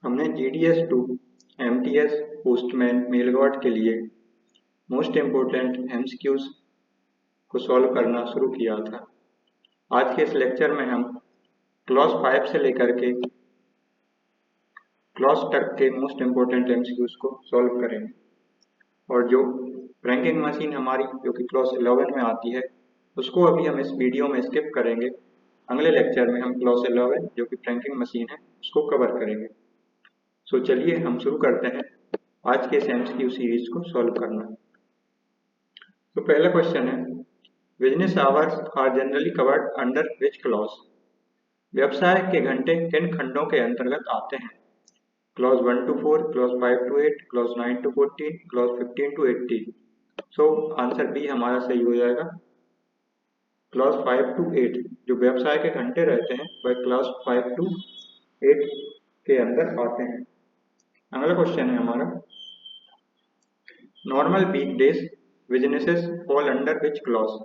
हमने GDS2 MTS postman mail God के लिए मोस्ट इम्पोर्टेंट MCQs को सॉल्व करना शुरू किया था। आज के इस लेक्चर में हम क्लॉज 5 से लेकर के क्लॉज तक के मोस्ट इम्पोर्टेंट MCQs को सॉल्व करेंगे और जो रैंकिंग मशीन हमारी जो कि क्लॉज 11 में आती है उसको अभी हम इस वीडियो में स्किप करेंगे। अगले लेक्चर में हम क्लॉज 11 जो कि रैंकिंग मशीन है उसको कवर करेंगे। सो चलिए हम शुरू करते हैं आज के इस MCQ सीरीज को सॉल्व करना। तो पहला क्वेश्चन है, business hours are generally covered under which clause? व्यवसाय के घंटे किन खंडों के अंतर्गत आते हैं? Clause 1 to 4, clause 5 to 8, clause 9 to 14, clause 15 to 18। So answer B हमारा सही हो जाएगा। क्लॉज 5 to 8 जो व्यवसाय के घंटे रहते हैं वह क्लॉज 5 to 8 के अंदर आते हैं। अगला क्वेश्चन है हमारा, normal weekdays businesses fall under which clause?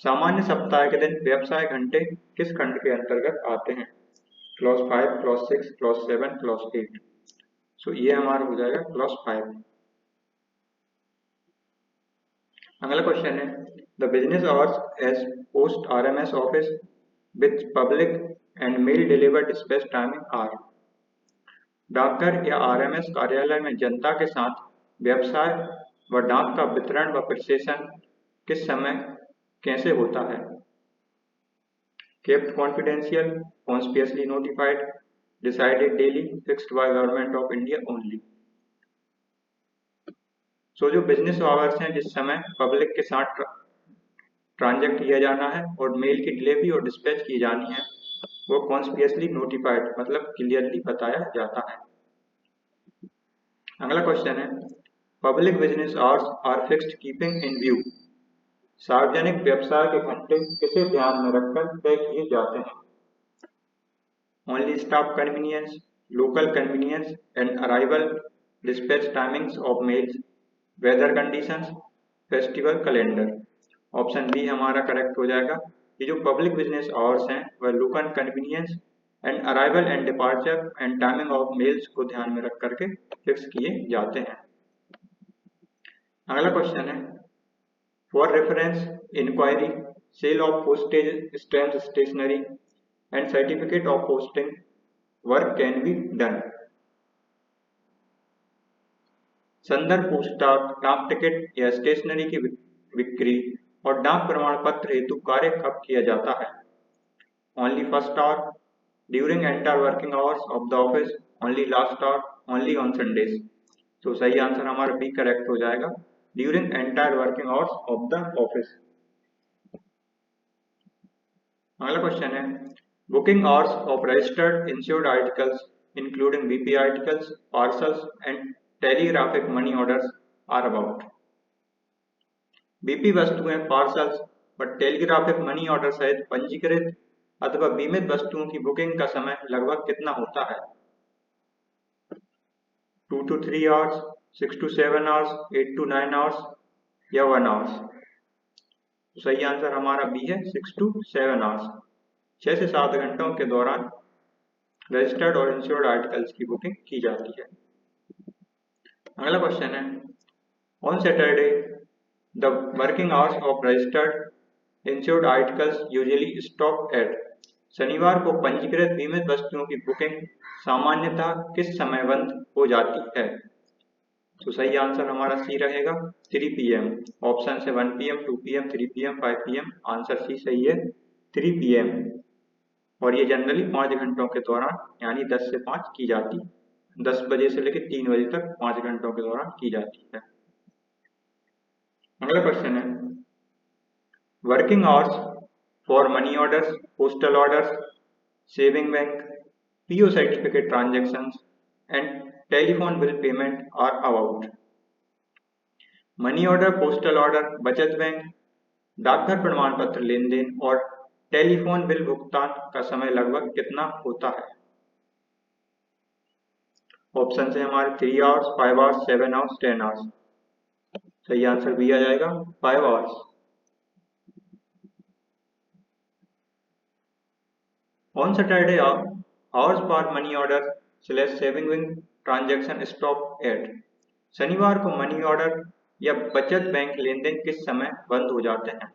सामान्य सप्ताह के दिन व्यवसाय घंटे किस खंड के अंतर्गत आते हैं? Clause 5, clause 6, clause 7, clause 8। So ये हमारा हो जाएगा क्लॉज 5। अगला क्वेश्चन है, the business hours as post RMS office with public and mail deliver dispatch timing are? डाकघर या RMS कार्यालय में जनता के साथ व्यवसाय व डाक का वितरण व प्रेषण किस समय कैसे होता है? Kept confidential, conspicuously notified, decided daily, fixed by government of India only. So जो बिजनेस आवर्स हैं जिस समय पब्लिक के साथ ट्रांजेक्ट किया जाना है और मेल की डिलीवरी और डिस्पैच की जानी है वो कॉन्स्पियसली नोटिफाइड मतलब क्लियरली बताया जाता है। अगला क्वेश्चन है, public business hours are fixed keeping in view? सार्वजनिक व्यवसाय के घंटे किसे ध्यान में रखकर तय किए जाते हैं? Only staff convenience, local convenience and arrival, dispatch timings of mails, weather conditions, festival calendar. Option B हमारा करेक्ट हो जाएगा। ये जो पब्लिक बिजनेस आवर्स हैं वह local convenience and arrival and departure and timing of mails को ध्यान में रख करके फिक्स किए जाते हैं। अगला क्वेश्चन है, for reference inquiry sale of postage stamp stationery and certificate of posting work can be done? संदर्भ पूछताछ डाक टिकट या स्टेशनरी की बिक्री और डाक प्रमाण पत्र हेतु कार्य कब किया जाता है? Only first hour, during entire working hours of the office, only last hour, only on Sundays. तो सही आंसर हमारा बी करेक्ट हो जाएगा, during entire working hours of the office. अगला क्वेश्चन है, booking hours of registered insured articles including BP articles, parcels and telegraphic money orders are about? BP वस्तुएं, parcels व telegraphic money order सहित पंजीकृत अथवा बीमित वस्तुओं की बुकिंग का समय लगभग कितना होता है? 2 to 3 hours, 6 to 7 hours, 8 to 9 hours या 1 आवर्स? तो सही आंसर हमारा बी है, 6 to 7 आवर्स। 6 से 7 घंटों के दौरान रजिस्टर्ड और इंश्योर्ड आर्टिकल्स की बुकिंग की जाती है। अगला क्वेश्चन है, on Saturday the working hours of registered insured articles usually stop at? शनिवार को पंजीकृत बीमित वस्तुओं की बुकिंग सामान्यतः किस समय बंद हो जाती है? तो सही आंसर हमारा सी रहेगा, 3 PM। ऑप्शन से 1 PM, 2 PM, 3 PM, 5 PM। Answer C सही है, 3 PM। और ये जनरली 5 घंटों के दौरान यानी 10 से 5 की जाती, 10 बजे से लेकर 3 बजे तक 5 घंटों के दौरान की जाती है। अगला क्वेश्चन है, working hours for money orders, postal orders, saving bank, PO certificate transactions and telephone bill payment are about? Money order, postal order, बचत बैंक, डाकघर प्रमाण पत्र लेन देन और टेलीफोन बिल भुगतान का समय लगभग कितना होता है? ऑप्शन से हमारे 3 आवर्स, 5 आवर्स, 7 आवर्स, 10 आवर्स। सही आंसर भी आ जाएगा, 5 hours. On Saturday hours for money order saving wing transaction stop at. शनिवार को मनी ऑर्डर या बचत बैंक लेन देन किस समय बंद हो जाते हैं?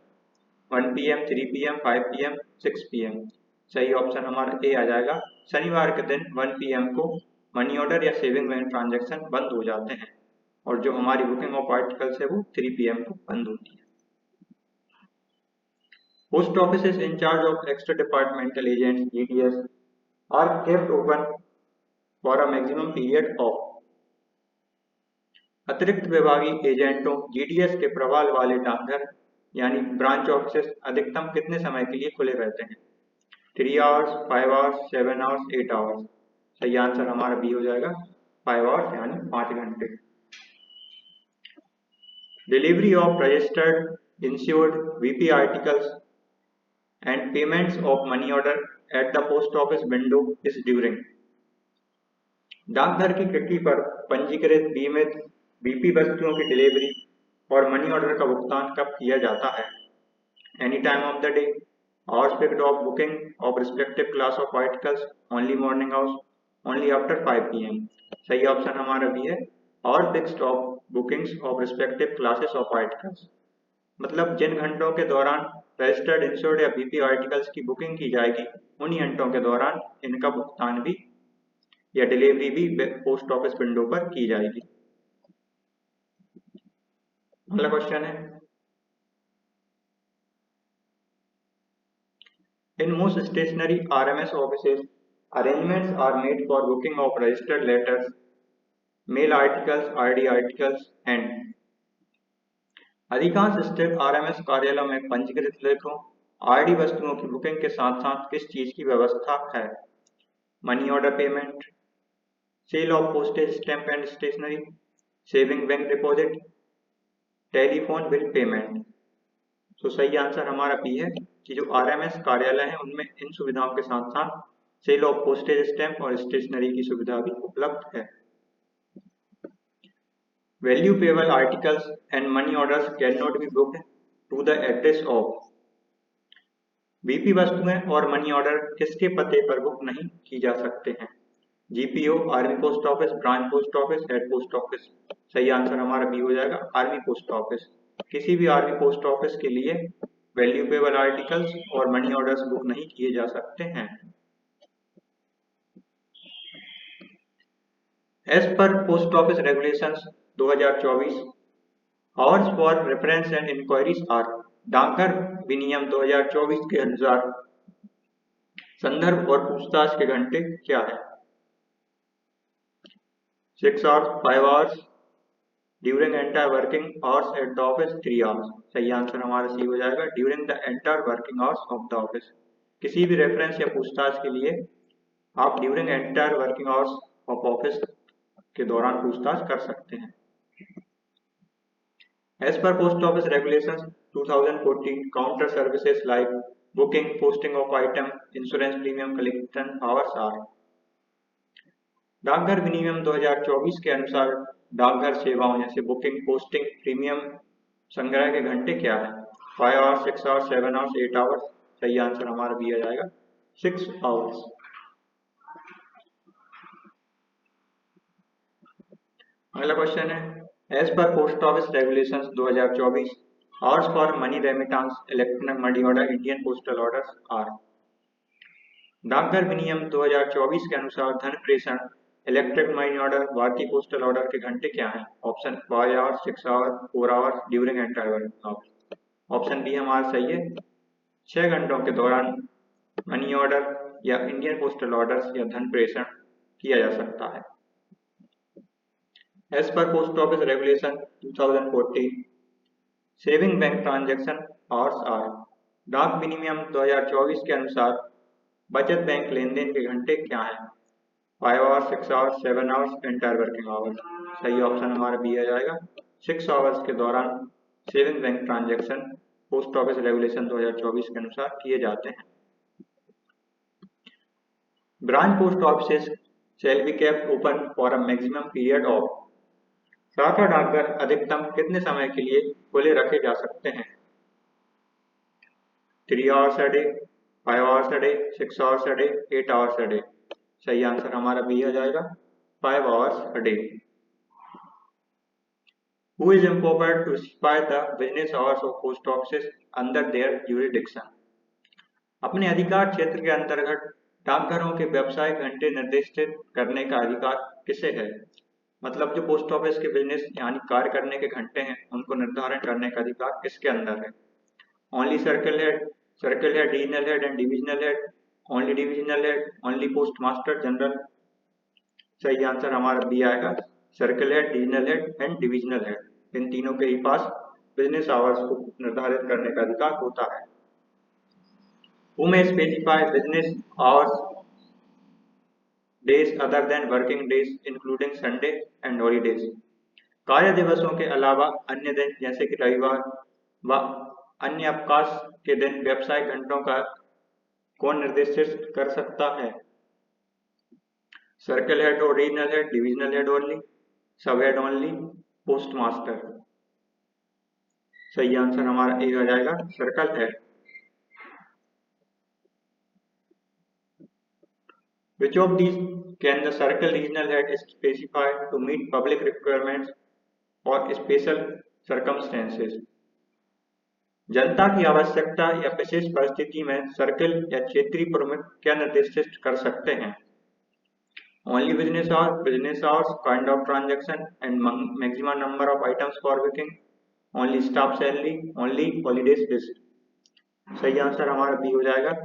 1 PM, 3 PM, 5 PM, 6 PM। सही ऑप्शन हमारा ए आ जाएगा। शनिवार के दिन 1 PM को मनी ऑर्डर या सेविंग बैंक ट्रांजैक्शन बंद हो जाते हैं और जो हमारी बुकिंग ऑफ आर्टिकल्स है वो 3 PM को बंद होती है। Post office is in charge of extra departmental agents GDS are kept open for a maximum period of। अतिरिक्त विभागीय एजेंटों GDS के प्रभाव वाले डाकघर यानी ब्रांच ऑफिस अधिकतम कितने समय के लिए खुले रहते हैं? 3 आवर्स, 5 आवर्स, 7 आवर्स, 8 आवर्स। सही आंसर हमारा बी हो जाएगा 5 आवर्स यानी 5 घंटे। Delivery of registered insured VP articles and payments of money order at the post office window is during. डाकघर की खिड़की पर पंजीकृत बीमित VP वस्तुओं की डिलीवरी और मनी ऑर्डर का भुगतान कब किया जाता है? Any time of the day, hours fixed of booking of respective class of articles, only morning hours, only after 5 PM। सही ऑप्शन हमारा भी है और fixed of bookings of respective classes of articles. मतलब जिन घंटों के दौरान रजिस्टर्ड इंश्योर्ड या VP आर्टिकल्स की बुकिंग की जाएगी उन्हीं घंटों के दौरान इनका भुगतान भी या डिलीवरी भी पोस्ट ऑफिस विंडो पर की जाएगी। अगला क्वेश्चन है, in most stationary RMS offices arrangements are made for booking of registered letters, mail articles, RD articles and. अधिकांश स्थित RMS कार्यालयों में पंजीकृत लेखों RD वस्तुओं की बुकिंग के साथ साथ किस चीज की व्यवस्था है? Money order payment, sale of postage stamp and stationery, saving bank deposit, telephone bill payment. तो सही आंसर हमारा बी है कि जो RMS कार्यालय है उनमें इन सुविधाओं के साथ साथ सेल ऑफ पोस्टेज स्टैम्प और स्टेशनरी की सुविधा भी उपलब्ध है। Value payable articles and money orders cannot be booked to the address of। VP वस्तुएं और मनी ऑर्डर किसके पते पर बुक नहीं की जा सकते हैं? GPO, army post office, branch post office, head post office. सही आंसर हमारा बी हो जाएगा आर्मी पोस्ट ऑफिस। किसी भी आर्मी पोस्ट ऑफिस के लिए वैल्यू पेबल आर्टिकल्स और मनी ऑर्डर्स बुक नहीं किए जा सकते हैं। As per post office regulations 2024, hours for reference and inquiries are. डाकघर विनियम 2024 के अनुसार संदर्भ और पूछताछ के घंटे क्या है? 6 hours, 5 hours, during entire working hours at the office 3 hours. सही आंसर हमारा सी हो जाएगा during the entire working hours of the office. किसी भी रेफरेंस या पूछताछ के लिए आप during entire working hours of office के दौरान पूछताछ कर सकते हैं। As per Post Office Regulations 2014, counter services like booking, posting of item, insurance premium collection hours are। डाकघर विनियम 2024 के अनुसार डाकघर सेवाओं जैसे बुकिंग, पोस्टिंग, प्रीमियम संग्रह के घंटे क्या है? 5 आवर्स, 6 आवर्स, 7 आवर्स, 8 आवर्स। सही आंसर हमारा भी आ जाएगा 6 आवर्स। अगला क्वेश्चन है, as per post office regulations 2024, hours for money remittance, electronic money order, Indian postal orders are. डाकघर विनियम 2024 के अनुसार धन प्रेषण, इलेक्ट्रिक मनी ऑर्डर, भारतीय पोस्टल ऑर्डर के घंटे क्या हैं? Option 5 hours, 6 hours, 4 hours, during entire working hours. Option B हमारा सही है, 6 घंटों के दौरान मनी ऑर्डर या इंडियन पोस्टल ऑर्डर्स या धन प्रेषण किया जा सकता है। As per Post Office Regulation 2014, saving bank transaction hours are. डाक विनियम 2024 के अनुसार बचत बैंक लेन देन के घंटे क्या हैं? 5 hours, 6 hours, 7 hours, entire working hours. सही ऑप्शन हमारा बी आ जाएगा 6 आवर्स के दौरान saving bank transaction post office regulation 2024 के अनुसार किए जाते हैं। Branch post office shall be kept open for a maximum period of. शाखा डाकघर अधिकतम कितने समय के लिए खुले रखे जा सकते हैं? 3 hours a day, 5 hours a day, 6 hours a day, 8 hours a day. सही आंसर हमारा बी आ जाएगा, 5 hours a day. Who is empowered to specify the business hours of post offices under their jurisdiction? अपने अधिकार क्षेत्र के अंतर्गत डाकघरों के व्यावसायिक घंटे निर्दिष्ट करने का अधिकार किसे है? मतलब जो पोस्ट ऑफिस के बिजनेस यानी कार्य करने के घंटे हैं उनको निर्धारण करने का अधिकार किसके अंदर है? Only circle head, regional head and divisional head, only divisional head, only post master general. सही आंसर हमारा बी आएगा, circle head, regional head and divisional head, इन तीनों के ही पास बिजनेस आवर्स को निर्धारित करने का अधिकार होता है। Who may specify business hours days other than working days including Sunday and holidays? कार्य दिवसों के अलावा अन्य दिन जैसे कि रविवार व अन्य अवकाश के दिन व्यावसायिक घंटों का कौन निर्दिष्ट कर सकता है? सर्कल हेड और regional head, divisional head only, सब हेड ओनली, पोस्ट मास्टर। सही आंसर हमारा ए हो जाएगा, circle head. Which of these can the circle regional head specify to meet public requirements or special circumstances? जनता की आवश्यकता या विशेष परिस्थिति में सर्कल या क्षेत्रीय प्रमुख क्या निर्दिष्ट कर सकते हैं? Only business hours, kind of transaction and maximum number of items for booking, only staff salary, only holidays list। सही आंसर हमारा बी हो जाएगा,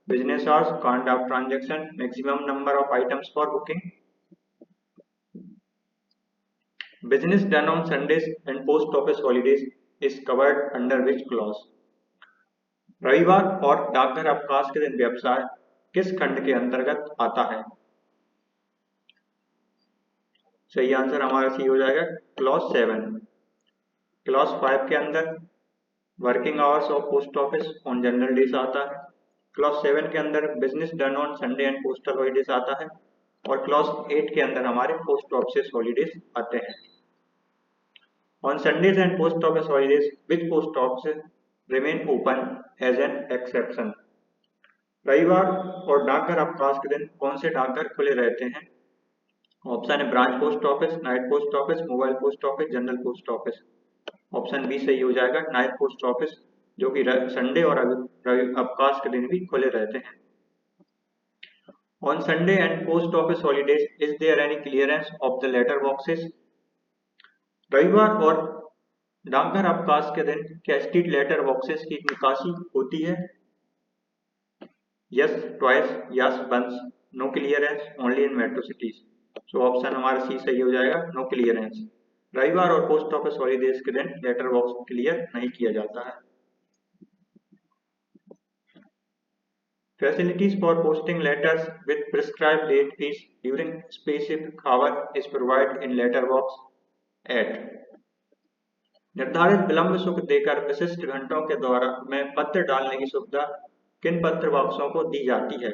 business hours, kind of transaction, maximum number of items for booking। Business done on Sundays and post office holidays is covered under which clause? रविवार और डाकघर अवकाश के दिन व्यवसाय किस खंड के अंतर्गत आता है? सही आंसर हमारा सी हो जाएगा, क्लॉज 7। क्लॉज 5 के अंदर working hours of post office on general days आता है। क्लॉज 7 के अंदर business done on Sunday and postal holidays आता है और क्लॉज 8 के अंदर हमारे पोस्ट ऑफिस हॉलीडेज आते हैं। On Sundays and post office holidays which post office remain open as an exception? रविवार और डाकघर अवकाश के दिन कौन से डाकघर खुले रहते हैं? ऑप्शन है branch post office, night post office, mobile post office, general post office. Option B सही हो जाएगा, नाइट पोस्ट ऑफिस, जो कि संडे और अवकाश के दिन भी खुले रहते हैं। On Sunday and post office holidays is there any clearance of the letter boxes? रविवार और डाकघर अवकाश के दिन क्या स्ट्रीट लेटर बॉक्सेस की निकासी होती है? Yes twice, yes once, no clearance, only in metro cities. So option हमारा सी सही हो जाएगा, नो क्लियरेंस। रविवार और पोस्ट ऑफिस हॉलीडेज के दिन लेटर बॉक्स क्लियर नहीं किया जाता है। Facilities for posting letters with prescribed late fees during specific hour is provide in letter box at. निर्धारित विलंब शुल्क देकर विशिष्ट घंटों के द्वारा में पत्र डालने की सुविधा किन पत्र बॉक्सों को दी जाती है?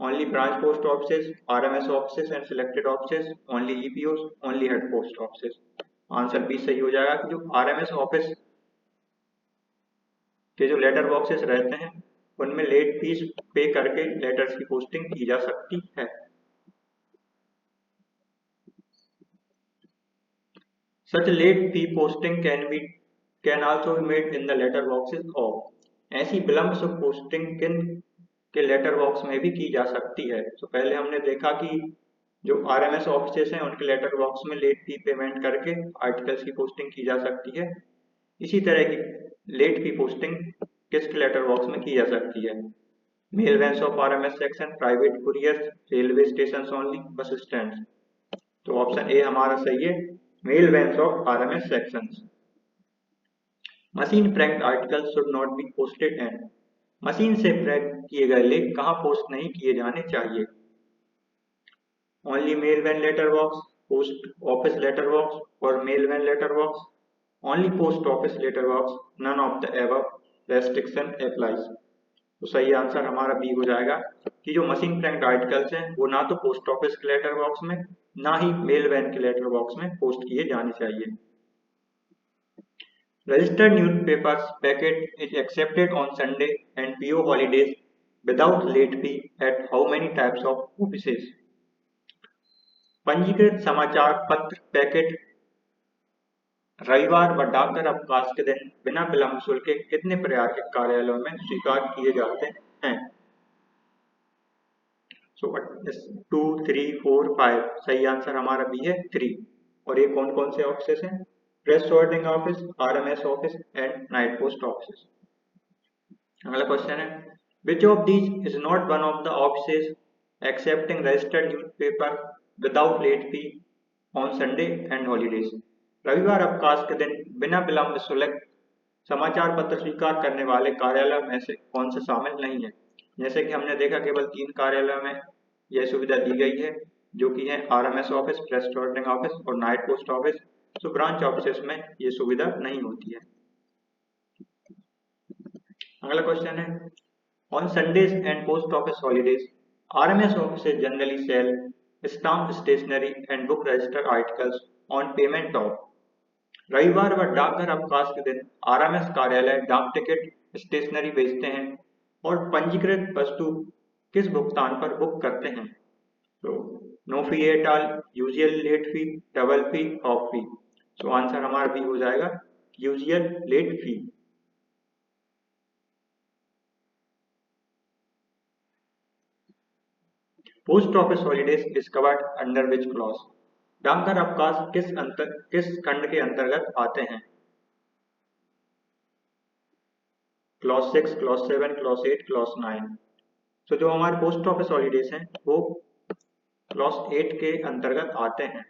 Only branch post office, RMS office and selected office, only EPO, only head post office. Answer B सही हो जाएगा कि जो आरएमएस ऑफिस के जो लेटर बॉक्सेस रहते हैं उनमें लेट फीस पे करके लेटर्स की पोस्टिंग की जा सकती है। Such late fee posting can also be made in the letter boxes of। ऐसी विलंब शुल्क पोस्टिंग किन के लेटर बॉक्स में भी की जा सकती है? तो पहले हमने देखा कि जो आरएमएस ऑफिसेस हैं उनके लेटर बॉक्स में लेट फी पेमेंट करके आर्टिकल्स की पोस्टिंग की जा सकती है। इसी तरह की लेट फी पोस्टिंग किसके लेटर बॉक्स में की जा सकती है? Mail vans of RMS section, private couriers, railway station only, bus stand. तो ऑप्शन ए हमारा सही है, mail vans of RMS sections. Machine print article should not be posted and. Machine से प्रिंट किए गए लेख कहाँ पोस्ट नहीं किए जाने चाहिए? Only mail van letter box, post office letter box और mail van letter box, only post office letter box, none of the above restriction applies. तो सही आंसर हमारा बी हो जाएगा कि जो मशीन प्रिंट आर्टिकल्स हैं वो ना तो पोस्ट ऑफिस के लेटर बॉक्स में ना ही मेल वैन के लेटर बॉक्स में पोस्ट किए जाने चाहिए। Registered newspapers packet is accepted on Sunday and PO holidays without late fee at how many types of offices? पंजीकृत समाचार पत्र पैकेट रविवार व डाकघर अवकाश के दिन बिना विलंब शुल्क के कितने प्रकार के कार्यालयों में स्वीकार किए जाते हैं? सो 2, 3, 4, 5। सही आंसर हमारा बी है 3। और ये कौन कौन से ऑफिस हैं? Press sorting office, RMS office and night post office. अगला क्वेश्चन है, which of these is not one of the offices accepting registered newspaper without late fee on Sunday and holidays? रविवार अवकाश के दिन बिना विलंब शुल्क समाचार पत्र स्वीकार करने वाले कार्यालय में से कौन से शामिल नहीं है? जैसे कि हमने देखा केवल 3 कार्यालयों में यह सुविधा दी गई है, जो कि है RMS office, press sorting office और नाइट पोस्ट ऑफिस। तो ब्रांच ऑफिस में ये सुविधा नहीं होती है। अगला क्वेश्चन है, on Sundays and post office holidays RMS office generally sell stamp stationery and book register articles on payment of. रविवार व डाकघर अवकाश के दिन आरएमएस कार्यालय डाक टिकट, स्टेशनरी बेचते हैं और पंजीकृत वस्तु किस भुगतान पर बुक करते हैं? तो no fee at all, usual late fee, double fee, off fee. So answer हमारा बी हो जाएगा, usual late fee. Post office holidays is covered under which clause? डाकघर अवकाश किस खंड के अंतर्गत आते हैं? Clause 6, clause 7, clause 8, clause 9। तो जो हमारे पोस्ट ऑफिस हॉलीडेज हैं वो क्लॉज 8 के अंतर्गत आते हैं।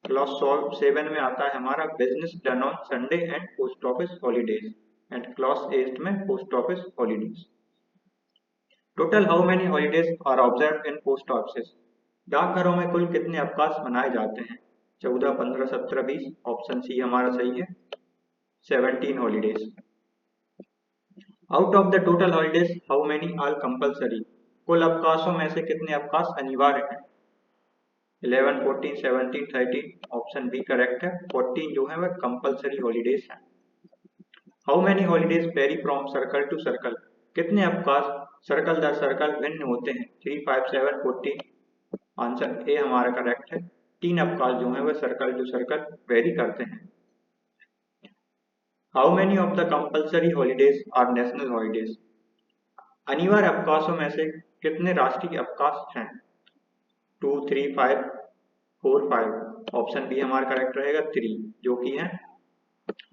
क्लॉज 7 में आता है हमारा business done on Sunday and post office holidays and clause 8 में post office holidays. Total how many holidays are observe in post office? डाकघरों में कुल कितने अवकाश मनाए जाते हैं? 14, 15, 17, 20। ऑप्शन सी हमारा सही है, 17 holidays. Out of the total holidays how many are compulsory? कुल अवकाशों में से कितने अवकाश अनिवार्य हैं? 11, 14, 17, 13। ऑप्शन बी करेक्ट है, 14 जो है वह कंपल्सरी हॉलीडेज है। How many holidays vary from circle to circle? कितने अवकाश सर्कल दर सर्कल भिन्न होते हैं? 3, 5, 7, 14। आंसर ए हमारा करेक्ट है, 3 अवकाश जो है वह सर्कल टू सर्कल वेरी करते हैं। How many of the compulsory holidays are national holidays? अनिवार्य अवकाशों में से कितने राष्ट्रीय अवकाश हैं? 2, 3, 5, 4, 5। ऑप्शन बी हमारा करेक्ट रहेगा 3, जो कि है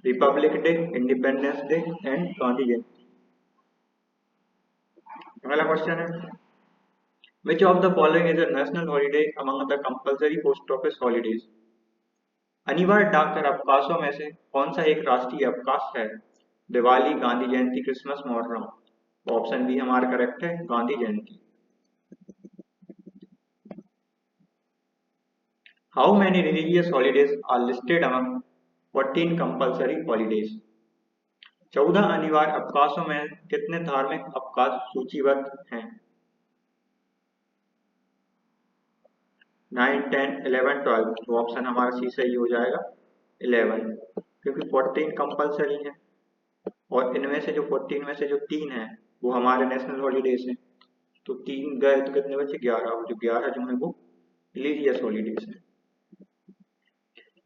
republic day, independence day and Gandhi Jayanti. अगला क्वेश्चन है, which of the following is a national holiday among the compulsory post office holidays? अनिवार्य डाकघर अवकाशों में से कौन सा एक राष्ट्रीय अवकाश है? Diwali, Gandhi Jayanti, Christmas, Muharram. Option B हमारा करेक्ट है, Gandhi Jayanti. How many religious holidays are listed among 14 compulsory holidays? 14 अनिवार्य अवकाशों में कितने धार्मिक अवकाश सूचीबद्ध हैं? 9, 10, 11, 12। तो ऑप्शन हमारा सी सही हो जाएगा, 11, क्योंकि 14 कंपल्सरी है और इनमें से जो 14 में से जो 3 है वो हमारे नेशनल हॉलीडेज हैं। तो 3 गए तो कितने बचे? 11। और जो 11 जो है वो रिलीजियस हॉलीडेज है।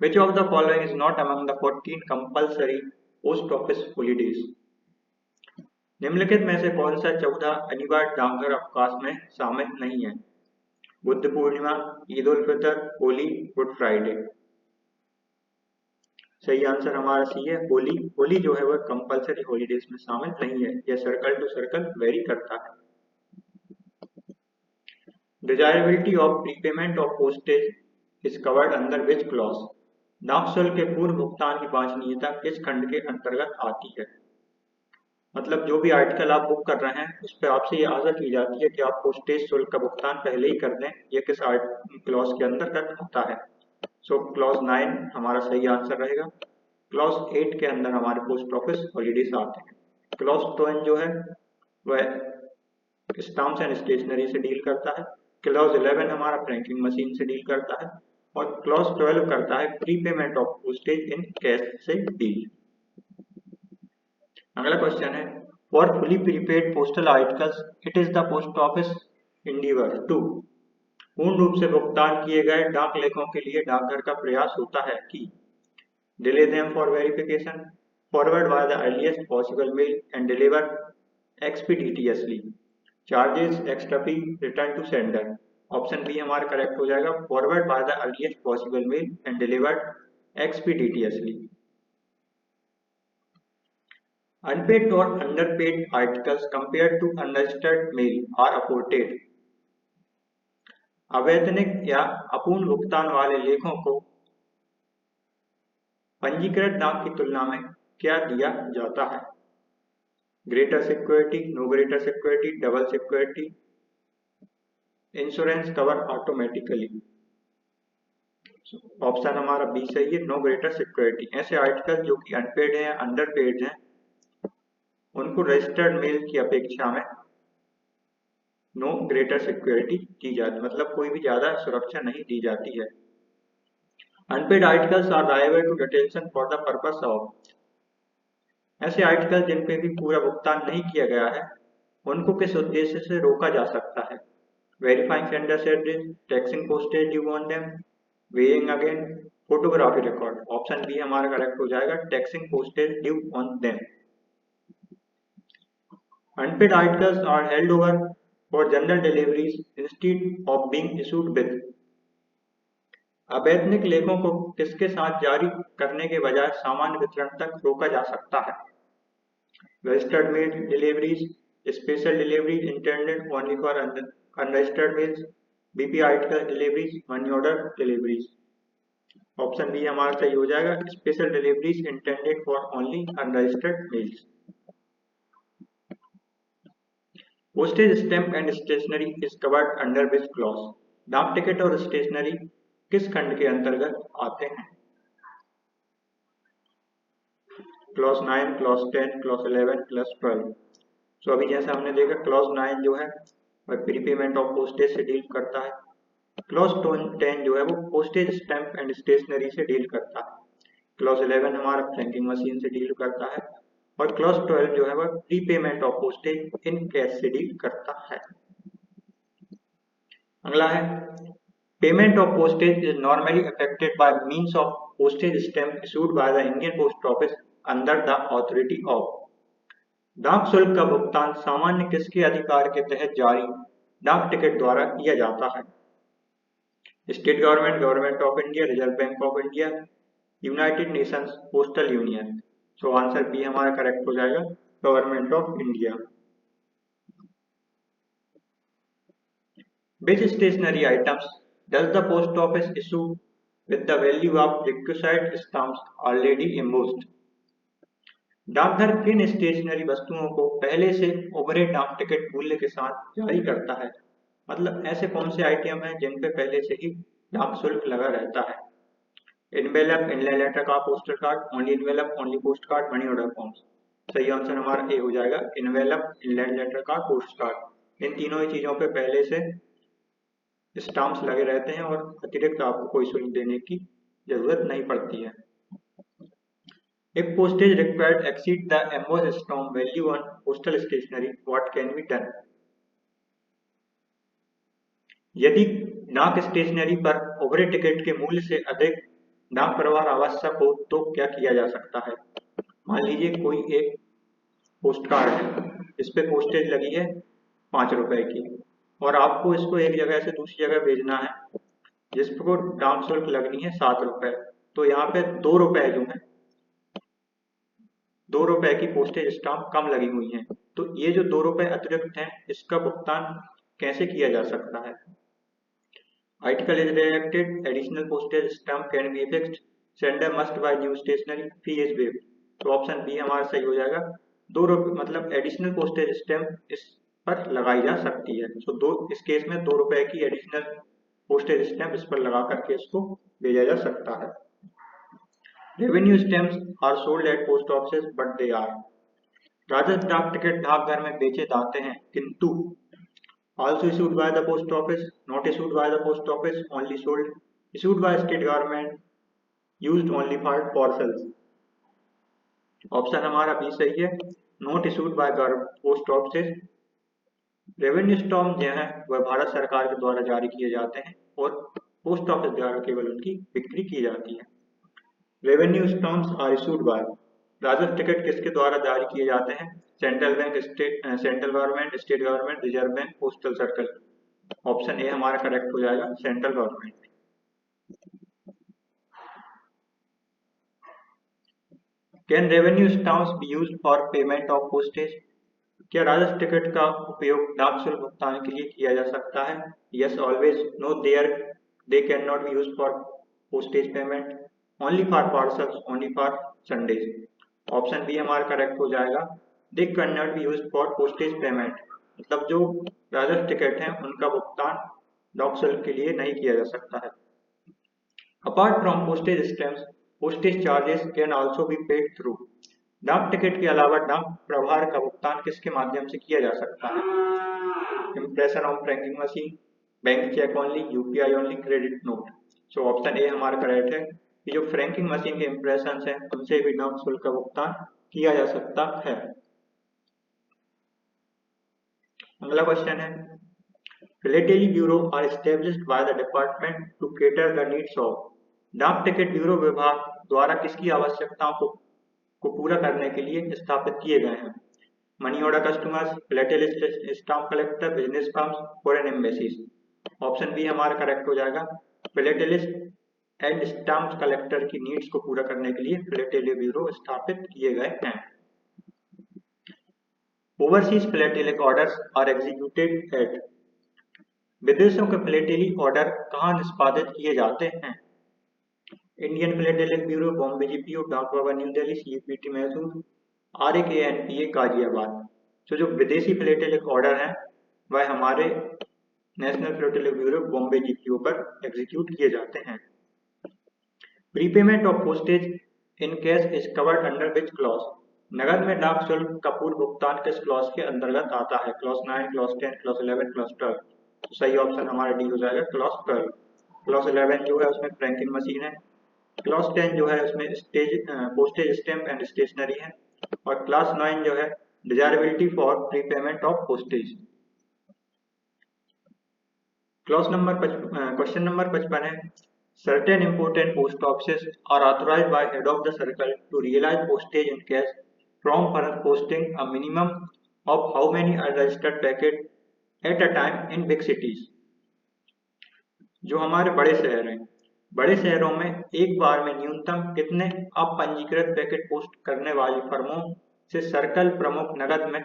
Which of the following is not among the 14 compulsory post office holidays? निम्नलिखित में से कौन सा 14 अनिवार्य डाकघर अवकाश में शामिल नहीं है? Buddha Purnima, Eid ul Fitr, Holi, good Friday. सही आंसर हमारा सी है, होली। होली जो है वह कंपल्सरी हॉलीडेज में शामिल नहीं है, यह सर्कल टू सर्कल वेरी करता है। Desirability of prepayment of postage is covered under which clause? डाक शुल्क के पूर्व भुगतान की वांछनीयता किस खंड के अंतर्गत आती है? मतलब जो भी आर्टिकल आप बुक कर रहे हैं उस पर आपसे ये आशा की जाती है कि आप पोस्टेज शुल्क का भुगतान पहले ही कर दें। ये किस क्लॉज के अंतर्गत आता है? सो क्लॉज 9 हमारा सही आंसर रहेगा। क्लॉज 8 के अंदर हमारे पोस्ट ऑफिस हॉलीडेज आते हैं। क्लॉज 10 जो है वह स्टाम्प्स एंड स्टेशनरी से डील करता है। क्लॉज 11 हमारा फ्रैंकिंग मशीन से डील करता है और क्लॉज 12 करता है prepayment of postage in cash से डील। अगला क्वेश्चन है, For fully prepaid postal articles, it is the post office endeavor to पूर्ण रूप से भुगतान किए गए डाक लेखों के लिए डाकघर का प्रयास होता है कि delay them for verification, forward by the earliest possible mail and deliver expeditiously. Charges extra fee return to sender. Option B हमारा करेक्ट हो जाएगा, forward by the earliest possible mail and delivered expeditiously. Unpaid or underpaid articles compared to unregistered mail are reported. अवैतनिक या अपूर्ण भुगतान वाले लेखों को पंजीकृत डाक की तुलना में क्या दिया जाता है? Greater security, no greater security, double security, insurance cover automatically. Option हमारा बी सही है, नो ग्रेटर सिक्योरिटी. ऐसे आर्टिकल जो कि अनपेड है या अंडरपेड है उनको रजिस्टर्ड मेल की अपेक्षा में नो ग्रेटर सिक्योरिटी दी जाती, मतलब कोई भी ज्यादा सुरक्षा नहीं दी जाती है. Unpaid articles are liable to detention for the purpose of. ऐसे आर्टिकल जिन पे भी पूरा भुगतान नहीं किया गया है उनको किस उद्देश्य से रोका जा सकता है? Verifying sender's address, taxing postage due on them, weighing again, photography record. Option B हमारा करेक्ट हो जाएगा, taxing postage due on them. Unpaid articles are held over for general deliveries instead of being issued with. अवैतनिक लेखों को किसके साथ जारी करने के बजाय सामान्य वितरण तक रोका जा सकता है? Registered mail deliveries, special deliveries intended only for unregistered mails, BP article deliveries, money order deliveries. Option B हमारा सही हो जाएगा, special deliveries intended for only unregistered mails. Postage stamp and stationery is covered under which clause. डाक टिकट और stationery किस खंड के अंतर्गत आते हैं? Clause 9, clause 10, clause 11, clause 12. So अभी जैसा हमने देखा क्लॉज 9 जो है वह प्रीपेमेंट ऑफ पोस्टेज से डील करता है. क्लॉज 10 जो है वो पोस्टेज स्टैम्प एंड स्टेशनरी से डील करता है. क्लॉज 11 हमारा फ्रैंकिंग मशीन से डील करता है और क्लॉज 12 जो है वह prepayment of postage in cash से डील करता है. अगला है payment of postage is normally affected by means of postage stamp issued by the Indian post office under the authority of. डाक शुल्क का भुगतान सामान्य किसके अधिकार के तहत जारी डाक टिकट द्वारा किया जाता है? State government, government of India, reserve bank of India, united nations postal union. So answer B हमारा करेक्ट हो जाएगा, government of India. Which stationery items does the post office issue with the value of requisite stamps already embossed? डाकघर किन stationery वस्तुओं को पहले से उभरे डाक टिकट मूल्य के साथ जारी करता है? मतलब ऐसे कौन से आइटम हैं जिन पे पहले से ही डाक शुल्क लगा रहता है? Envelope, inland letter card, postal card, only envelope, only post card, money order forms. सही आंसर हमारा ए हो जाएगा, envelope, inland letter card, post card. इन तीनों ही चीजों पे पहले से स्टाम्प्स लगे रहते हैं और अतिरिक्त आपको कोई शुल्क देने की जरूरत नहीं पड़ती है. If postage required exceed the embossed stamp value on postal stationery, what can be done? यदि डाक स्टेशनरी पर उभरे टिकट के मूल्य से अधिक डाक प्रवाह आवश्यक हो तो क्या किया जा सकता है? मान लीजिए कोई एक पोस्ट कार्ड है, इस पे पोस्टेज लगी है 5 रुपए की और आपको इसको एक जगह से दूसरी जगह भेजना है जिसको डाक शुल्क लगनी है 7 रुपए. तो यहाँ पे 2 रुपए जो है 2 रुपए की पोस्टेज स्टाम्प कम लगी हुई है. तो ये जो 2 रुपए अतिरिक्त हैं इसका भुगतान कैसे किया जा सकता है? Article is rejected, additional postage stamp can be fixed, sender must buy new stationery, fee is waived. तो ऑप्शन बी हमारा सही हो जाएगा, 2 रुपए मतलब एडिशनल पोस्टेज स्टाम्प इस पर लगाई जा सकती है. तो इस केस में 2 रुपए की एडिशनल पोस्टेज स्टैम्प इस पर लगा करके इसको भेजा जा सकता है. Revenue stamps are sold at post office but they are. राजस्व डाक टिकट डाकघर में बेचे जाते हैं किंतु also issued by the post office, not issued by the post office, only sold, issued by state government, used only for parcels. Option हमारा B सही है, note issued by post office. Revenue stomp जो है वह भारत सरकार के द्वारा जारी किए जाते हैं और पोस्ट ऑफिस द्वारा केवल उनकी बिक्री की जाती है। Revenue stamps are issued by, राजस्व टिकट किसके द्वारा जारी किए जाते हैं? Central bank, central government, state government, reserve bank, postal circle. Option A हमारा करेक्ट हो जाएगा, central government. Can revenue stamps be used for payment of postage? क्या राजस्व टिकट का उपयोग डाक शुल्क भुगतान के लिए किया जा सकता है? Yes always, no there, they can not be used for postage payment, only for parcels, only for Sundays. Option B हमारा करेक्ट हो जाएगा, they can not be used for postage payment. मतलब जो राजस्व टिकट है उनका भुगतान डाक शुल्क के लिए नहीं किया जा सकता है। Apart from postage stamps, postage charges can also be paid through. डाक टिकट के अलावा डाक प्रभार का भुगतान किसके माध्यम से किया जा सकता है? Impression on franking machine, bank cheque only, UPI only, credit note. So option A हमारा करेक्ट है कि जो फ्रैंकिंग मशीन के इम्प्रेशन हैं उनसे भी डाक शुल्क का भुगतान किया जा सकता है। अगला क्वेश्चन है, philately bureau are established by the department to cater the needs of. डाक टिकट ब्यूरो विभाग द्वारा किसकी आवश्यकताओं को पूरा करने के लिए स्थापित किए गए हैं? Money order customers, philatelist stamp collector, business firms, foreign embassies. Option B हमारा करेक्ट हो जाएगा, फिलेटेलिस्ट एंड स्टाम्प कलेक्टर की नीड्स को पूरा करने के लिए फिलेटेली ब्यूरो स्थापित किए गए हैं। Overseas philatelic orders are executed at. विदेशों के फिलेटेली ऑर्डर कहाँ निष्पादित किए जाते हैं? Indian philatelic bureau, Bombay GPO, Dak Bhavan new Delhi, CPT Mysore, RAKNPA Ghaziabad. तो जो विदेशी फिलेटेलिक ऑर्डर हैं वह हमारे national philatelic bureau Bombay GPO पर एग्जीक्यूट किए जाते हैं। Prepayment of postage in cash is covered under which clause? नगद में डाक शुल्क का पूर्व भुगतान किस क्लॉज के अंतर्गत आता है? Clause 9, clause 10, clause 11, clause 12। तो सही ऑप्शन हमारा डी हो जाएगा, क्लॉज 12। क्लॉज 11 जो है उसमें फ्रैंकिंग मशीन है, क्लॉज 10 जो है उसमें पोस्टेज स्टैम्प एंड स्टेशनरी है, और क्लास 9 जो है desirability for prepayment of postage. Question number 55 है, certain important post offices are authorised by head of the circle to realise postage in cash from posting a minimum of how many unregistered packet at a time in big cities. जो हमारे बड़े शहर हैं, बड़े शहरों में एक बार में न्यूनतम कितने अपंजीकृत पैकेट पोस्ट करने वाली फर्मों से सर्कल प्रमुख नगद में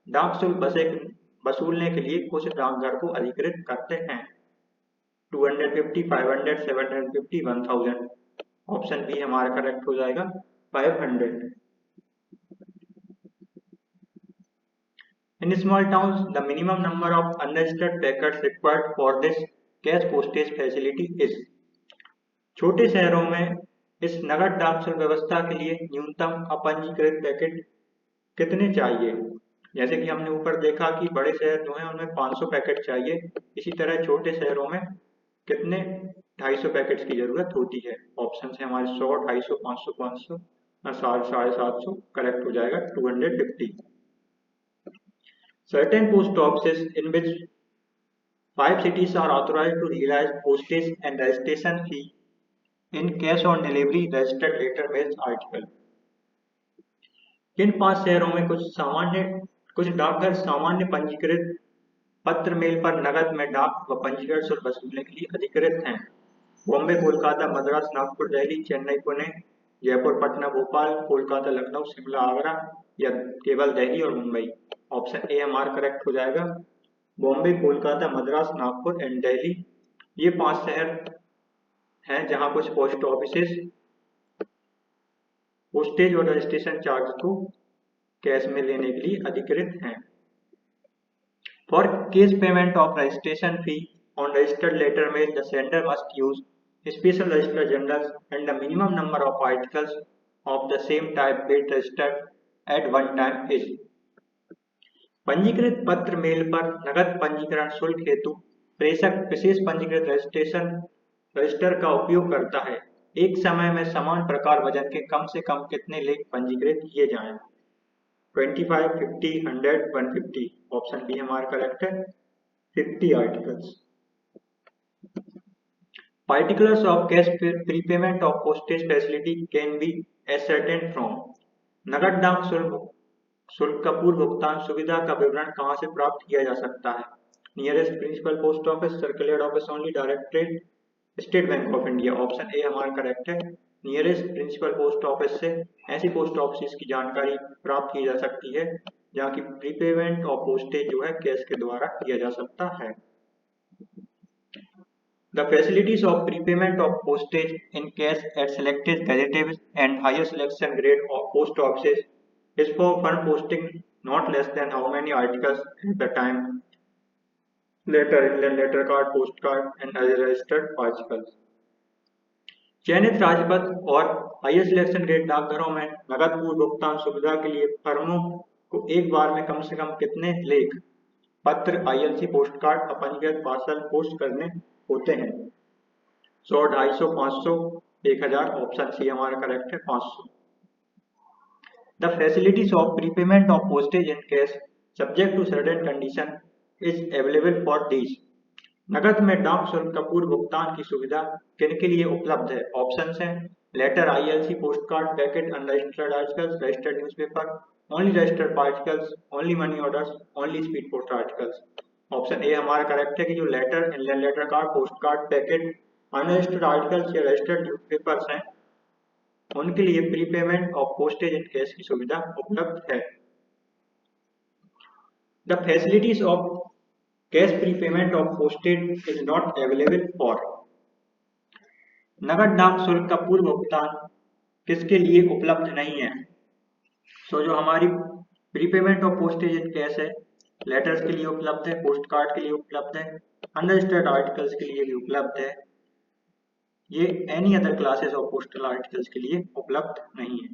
डाक शुल्क वसूलने के लिए कुछ डाकघर को अधिकृत करते हैं? 250, 500, 750, 1000। ऑप्शन बी हमारा करेक्ट हो जाएगा, 500। In small towns the minimum number of unregistered packets required for this cash postage facility is. छोटे शहरों में इस नगद डाक शुल्क व्यवस्था के लिए न्यूनतम अपंजीकृत पैकेट कितने चाहिए? जैसे कि हमने ऊपर देखा कि बड़े शहर जो हैं उनमें 500 पैकेट चाहिए, इसी तरह छोटे शहरों में कितने 250 पैकेट्स की जरूरत होती है। ऑप्शन है हमारे 100, 250, 500, 500, 750। करेक्ट हो जाएगा 250। Certain post offices in which 5 cities are authorized to realize postage and registration fee in cash on delivery registered letter mail article। किन 5 शहरों में कुछ डाकघर सामान्य पंजीकृत पत्र मेल पर नगद में डाक व पंजीकरण शुल्क वसूलने के लिए अधिकृत हैं? बॉम्बे, कोलकाता, मद्रास, नागपुर, दिल्ली, चेन्नई, पुणे, जयपुर, पटना, भोपाल, कोलकाता, लखनऊ, शिमला, आगरा, या केवल दिल्ली और मुंबई। ऑप्शन ए हमारा करेक्ट हो जाएगा, बॉम्बे, कोलकाता, मद्रास, नागपुर एंड दिल्ली। ये 5 शहर हैं जहां कुछ पोस्ट ऑफिसेस पोस्टेज और रजिस्ट्रेशन चार्ज को कैश में लेने के लिए अधिकृत हैं। For cash payment of registration fee on registered letter mail, the sender must use special register journals and the minimum number of articles of the same type paid registered at one time is। पंजीकृत पत्र mail पर नगद पंजीकरण शुल्क हेतु प्रेषक विशेष पंजीकृत register का उपयोग करता है। एक समय में समान प्रकार वजन के कम से कम कितने लेख पंजीकृत किए जाएं? 25, 50, 100, 150। ऑप्शन बी हमारा करेक्ट है, 50 articles. Particulars of cash prepayment of postage facility can be ascertained from नगद डाक शुल्क का पूर्व भुगतान सुविधा का विवरण कहाँ से प्राप्त किया जा सकता है? Nearest principal post office, circular office only, directorate, state bank of India. Option A हमारा करेक्ट है, नियरेस्ट प्रिंसिपल पोस्ट ऑफिस से ऐसी पोस्ट ऑफिस की जानकारी प्राप्त की जा सकती है जहाँ की प्रीपेमेंट ऑफ पोस्टेज जो है कैश के द्वारा किया जा सकता है। The facilities of prepayment of postage in cash at selected gazette and higher selection grade of post offices is for fund posting not less than how many articles at the time, letter, inland letter card, postcard and other registered articles। चयनित राज्यपत्र और highest selection grade डाकघरों में नगद पूर्व भुगतान सुविधा के लिए फर्मों को एक बार में कम से कम कितने लेख पत्र, ILC, post card, अपंजीकृत parcel post करने होते हैं? 100, 250, 500, 1000। ऑप्शन सी हमारा करेक्ट है, 500। The facilities of prepayment of postage in cash subject to certain condition is available for these. नगद में डाक शुल्क का पूर्व भुगतान की सुविधा किन के लिए उपलब्ध है? ऑप्शन है letter, ILC, post card, packet, unregistered articles, registered newspaper, only registered articles, only money orders, only speed post articles. Option A हमारा करेक्ट है कि जो letter, inland letter card, post card, packet, unregistered articles या registered newspapers हैं उनके लिए prepayment of postage in cash की सुविधा उपलब्ध है। The facilities of cash prepayment of postage is not available for. नगद डाक शुल्क का पूर्व भुगतान किसके लिए उपलब्ध नहीं है? जो हमारी prepayment of postage in cash है, लेटर्स के लिए उपलब्ध है, पोस्ट कार्ड के लिए उपलब्ध है, अनरजिस्टर्ड आर्टिकल्स के लिए भी उपलब्ध है। ये any other classes of postal articles के लिए उपलब्ध नहीं है।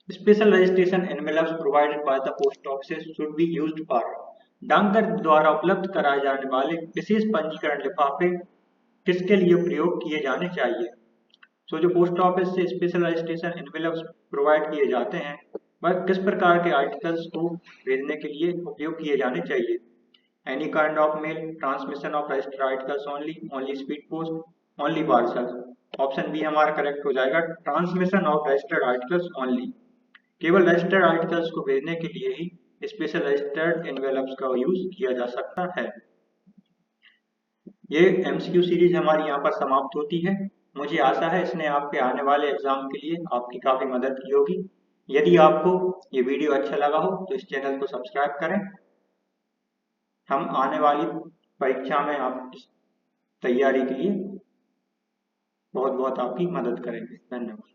Special registration envelopes provided by the post office should be used for. डाकघर द्वारा उपलब्ध कराए जाने वाले विशेष पंजीकरण लिफाफे किसके लिए प्रयोग किए जाने चाहिए? जो पोस्ट ऑफिस से स्पेशल रजिस्ट्रेशन एनवेलप्स प्रोवाइड किए जाते हैं वह किस प्रकार के आर्टिकल्स को भेजने के लिए उपयोग किए जाने चाहिए? Any kind of mail, transmission of registered articles only, only speed post, only parcel। Option B हमारा करेक्ट हो जाएगा, transmission of registered articles only. केवल रजिस्टर्ड आर्टिकल्स को भेजने के लिए ही स्पेशल रजिस्टर्ड एनवेलप्स का यूज किया जा सकता है। ये एमसीक्यू सीरीज हमारी यहाँ पर समाप्त होती है। मुझे आशा है इसने आपके आने वाले एग्जाम के लिए आपकी काफी मदद की होगी। यदि आपको ये वीडियो अच्छा लगा हो तो इस चैनल को सब्सक्राइब करें। हम आने वाली परीक्षा में आपकी तैयारी के लिए बहुत बहुत आपकी मदद करेंगे। धन्यवाद।